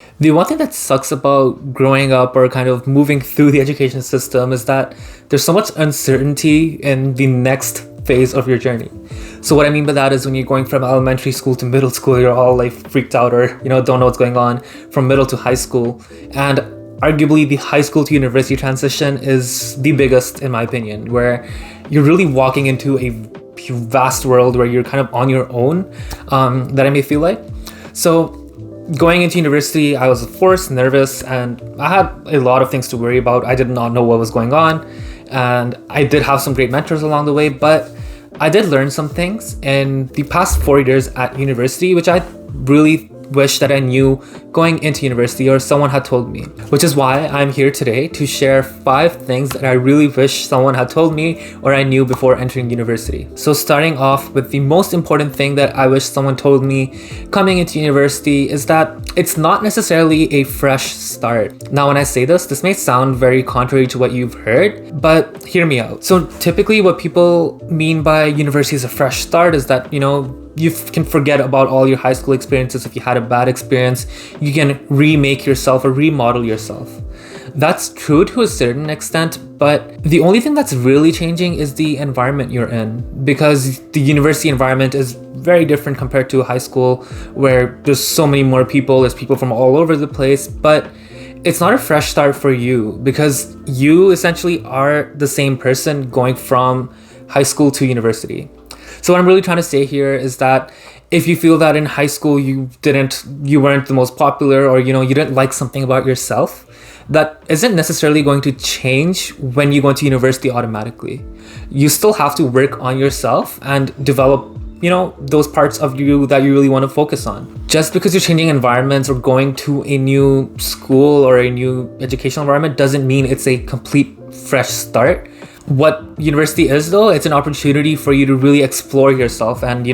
The one thing that sucks about growing up or kind of moving through the education system is that there's so much uncertainty in the next phase of your journey. So what I mean by that is when you're going from elementary school to middle school, you're all like freaked out or don't know what's going on. From middle to high school, and arguably the high school to university transition is the biggest in my opinion, where you're really walking into a vast world where you're kind of on your own, that I may feel like. So going into university, I was of course nervous and I had a lot of things to worry about. I did not know what was going on, and I did have some great mentors along the way, but I did learn some things in the past 4 years at university, which I really wish that I knew going into university or someone had told me, which is why I'm here today to share 5 things that I really wish someone had told me or I knew before entering university. So starting off with the most important thing that I wish someone told me coming into university is that it's not necessarily a fresh start. Now, when I say this may sound very contrary to what you've heard, but hear me out. So typically what people mean by university as a fresh start is that, you can forget about all your high school experiences. If you had a bad experience, you can remake yourself or remodel yourself. That's true to a certain extent, but the only thing that's really changing is the environment you're in, because the university environment is very different compared to high school, where there's so many more people, there's people from all over the place, but it's not a fresh start for you because you essentially are the same person going from high school to university. So what I'm really trying to say here is that if you feel that in high school you weren't the most popular, or you didn't like something about yourself, that isn't necessarily going to change when you go into university automatically. You still have to work on yourself and develop those parts of you that you really want to focus on. Just because you're changing environments or going to a new school or a new educational environment doesn't mean it's a complete fresh start. What university is though, it's an opportunity for you to really explore yourself and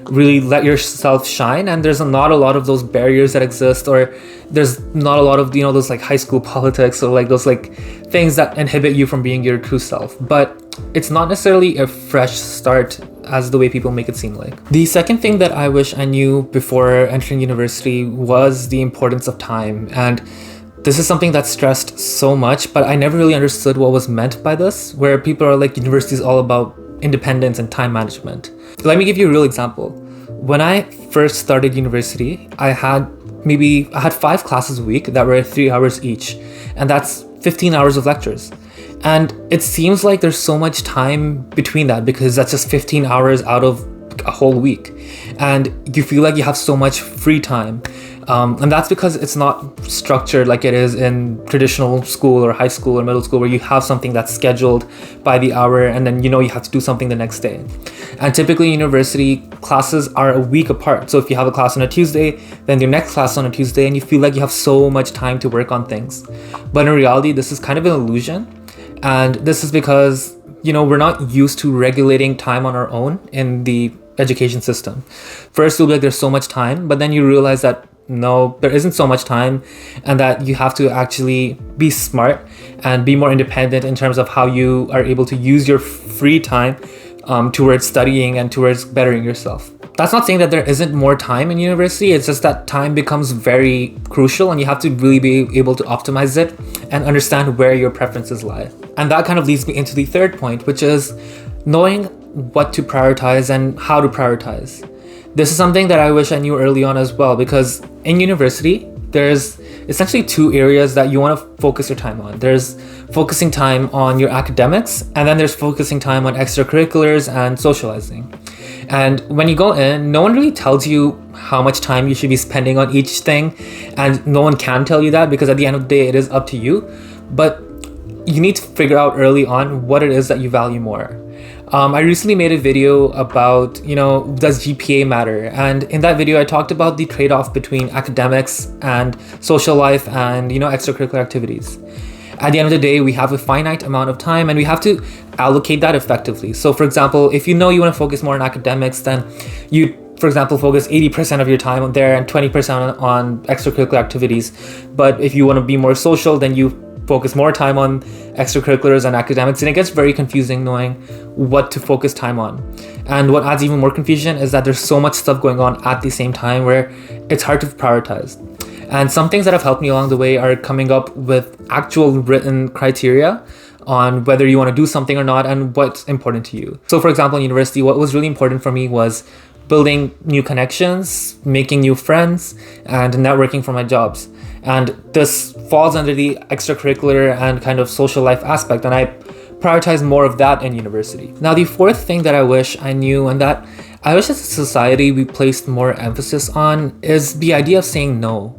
really let yourself shine. And there's not a lot of those barriers that exist, or there's not a lot of those like high school politics or like those like things that inhibit you from being your true self. But it's not necessarily a fresh start as the way people make it seem like. The second thing that I wish I knew before entering university was the importance of time. And this is something that's stressed so much, but I never really understood what was meant by this, where people are like, university is all about independence and time management. Let me give you a real example. When I first started university, I had 5 classes a week that were 3 hours each, and that's 15 hours of lectures. And it seems like there's so much time between that because that's just 15 hours out of a whole week, and you feel like you have so much free time. And that's because it's not structured like it is in traditional school or high school or middle school, where you have something that's scheduled by the hour and then you have to do something the next day. And typically university classes are a week apart. So if you have a class on a Tuesday, then your next class on a Tuesday, and you feel like you have so much time to work on things. But in reality, this is kind of an illusion. And this is because, we're not used to regulating time on our own in the education system. First, you'll be like, there's so much time, but then you realize that no, there isn't so much time, and that you have to actually be smart and be more independent in terms of how you are able to use your free time towards studying and towards bettering yourself. That's not saying that there isn't more time in university. It's just that time becomes very crucial, and you have to really be able to optimize it and understand where your preferences lie. And that kind of leads me into the third point, which is knowing what to prioritize and how to prioritize. This is something that I wish I knew early on as well, because in university, there's essentially 2 areas that you want to focus your time on. There's focusing time on your academics, and then there's focusing time on extracurriculars and socializing. And when you go in, no one really tells you how much time you should be spending on each thing, and no one can tell you that, because at the end of the day, it is up to you. But you need to figure out early on what it is that you value more. I recently made a video about, does GPA matter? And in that video, I talked about the trade-off between academics and social life and, extracurricular activities. At the end of the day, we have a finite amount of time and we have to allocate that effectively. So for example, if you want to focus more on academics, then you, for example, focus 80% of your time on there and 20% on extracurricular activities. But if you want to be more social, then you focus more time on extracurriculars and academics, and it gets very confusing knowing what to focus time on. And what adds even more confusion is that there's so much stuff going on at the same time where it's hard to prioritize. And some things that have helped me along the way are coming up with actual written criteria on whether you want to do something or not and what's important to you. So for example, in university, what was really important for me was building new connections, making new friends, and networking for my jobs. And this falls under the extracurricular and kind of social life aspect, and I prioritize more of that in university. Now, the fourth thing that I wish I knew, and that I wish as a society we placed more emphasis on, is the idea of saying no.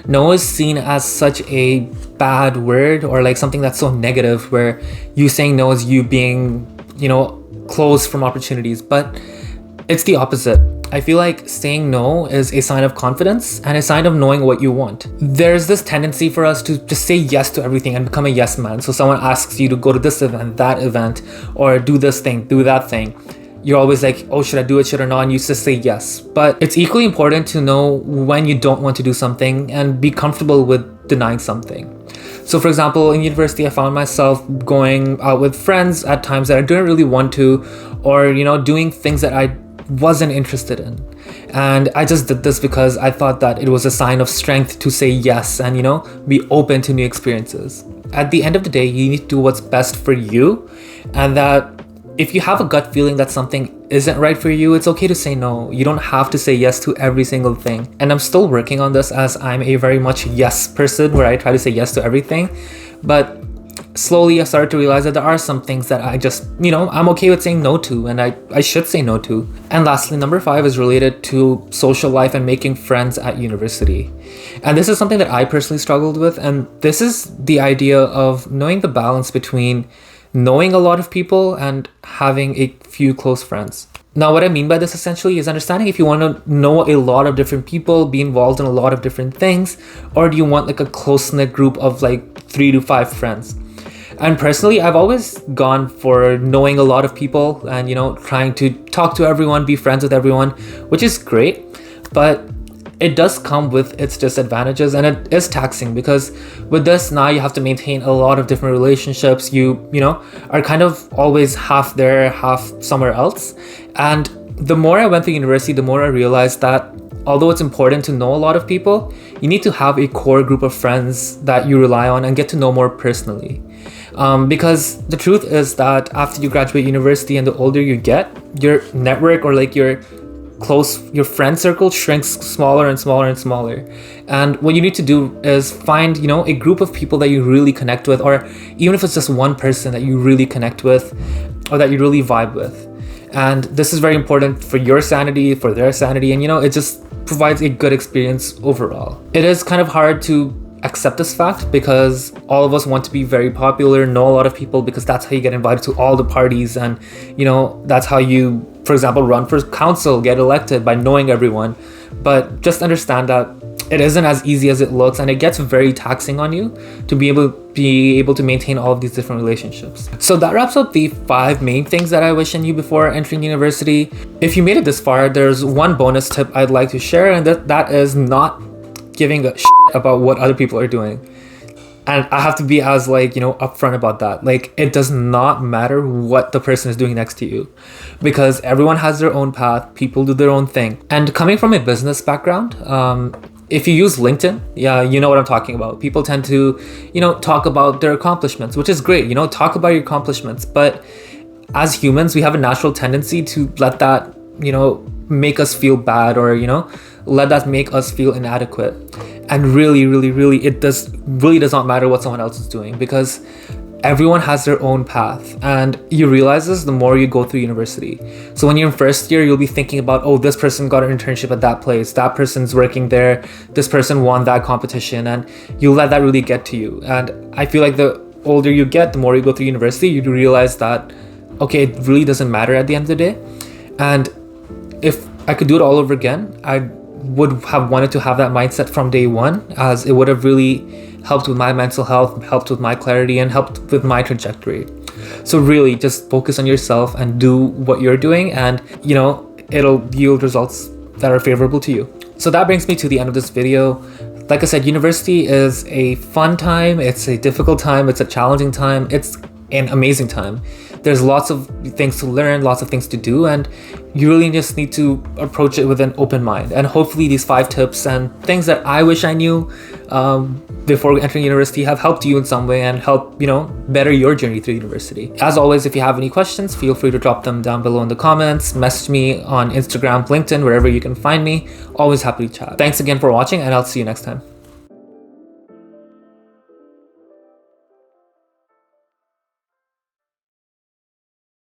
No is seen as such a bad word, or like something that's so negative, where you saying no is you being, closed from opportunities. But it's the opposite. I feel like saying no is a sign of confidence and a sign of knowing what you want. There's this tendency for us to just say yes to everything and become a yes man. So someone asks you to go to this event, that event, or do this thing, do that thing. You're always like, oh, should I do it, should I not? And you just say yes. But it's equally important to know when you don't want to do something and be comfortable with denying something. So for example, in university, I found myself going out with friends at times that I didn't really want to, or, doing things that I wasn't interested in. And I just did this because I thought that it was a sign of strength to say yes and, be open to new experiences. At the end of the day, you need to do what's best for you, and that if you have a gut feeling that something isn't right for you, it's okay to say no. You don't have to say yes to every single thing. And I'm still working on this, as I'm a very much yes person where I try to say yes to everything. But slowly I started to realize that there are some things that I just, I'm okay with saying no to, and I should say no to. And lastly, number 5 is related to social life and making friends at university. And this is something that I personally struggled with. And this is the idea of knowing the balance between knowing a lot of people and having a few close friends. Now, what I mean by this essentially is understanding if you want to know a lot of different people, be involved in a lot of different things, or do you want like a close-knit group of like 3 to 5 friends? And personally, I've always gone for knowing a lot of people and, trying to talk to everyone, be friends with everyone, which is great. But it does come with its disadvantages, and it is taxing, because with this, now you have to maintain a lot of different relationships. You are kind of always half there, half somewhere else. And the more I went through university, the more I realized that although it's important to know a lot of people, you need to have a core group of friends that you rely on and get to know more personally. Because the truth is that after you graduate university and the older you get, your network, or like your friend circle, shrinks smaller and smaller and smaller. And what you need to do is find, a group of people that you really connect with, or even if it's just one person that you really connect with or that you really vibe with. And this is very important for your sanity, for their sanity, and it just provides a good experience overall. It is kind of hard to accept this fact, because all of us want to be very popular, know a lot of people, because that's how you get invited to all the parties, and that's how you, for example, run for council, get elected, by knowing everyone. But just understand that it isn't as easy as it looks, and it gets very taxing on you to be able to maintain all of these different relationships. So that wraps up the 5 main things that I wish I knew before entering university. If you made it this far, there's one bonus tip I'd like to share, and that is not giving a shit about what other people are doing. And I have to be as upfront about that. Like, it does not matter what the person is doing next to you, because everyone has their own path. People do their own thing. And coming from a business background, if you use LinkedIn, yeah, you know what I'm talking about. People tend to, talk about their accomplishments, which is great. Talk about your accomplishments. But as humans, we have a natural tendency to let that, make us feel bad, or, let that make us feel inadequate. And really, it does not matter what someone else is doing, because everyone has their own path. And you realize this the more you go through university. So when you're in first year, you'll be thinking about, oh, this person got an internship at that place, that person's working there, this person won that competition, and you let that really get to you. And I feel like the older you get, the more you go through university, you realize that, okay, it really doesn't matter at the end of the day. And if I could do it all over again, I would have wanted to have that mindset from day one, as it would have really helped with my mental health, helped with my clarity, and helped with my trajectory. So really just focus on yourself and do what you're doing, and it'll yield results that are favorable to you. So that brings me to the end of this video. Like I said, university is a fun time, it's a difficult time, it's a challenging time, it's an amazing time. There's lots of things to learn, lots of things to do, and you really just need to approach it with an open mind. And hopefully these 5 tips and things that I wish I knew before entering university have helped you in some way and help, better your journey through university. As always, if you have any questions, feel free to drop them down below in the comments, message me on Instagram, LinkedIn, wherever you can find me. Always happy to chat. Thanks again for watching, and I'll see you next time.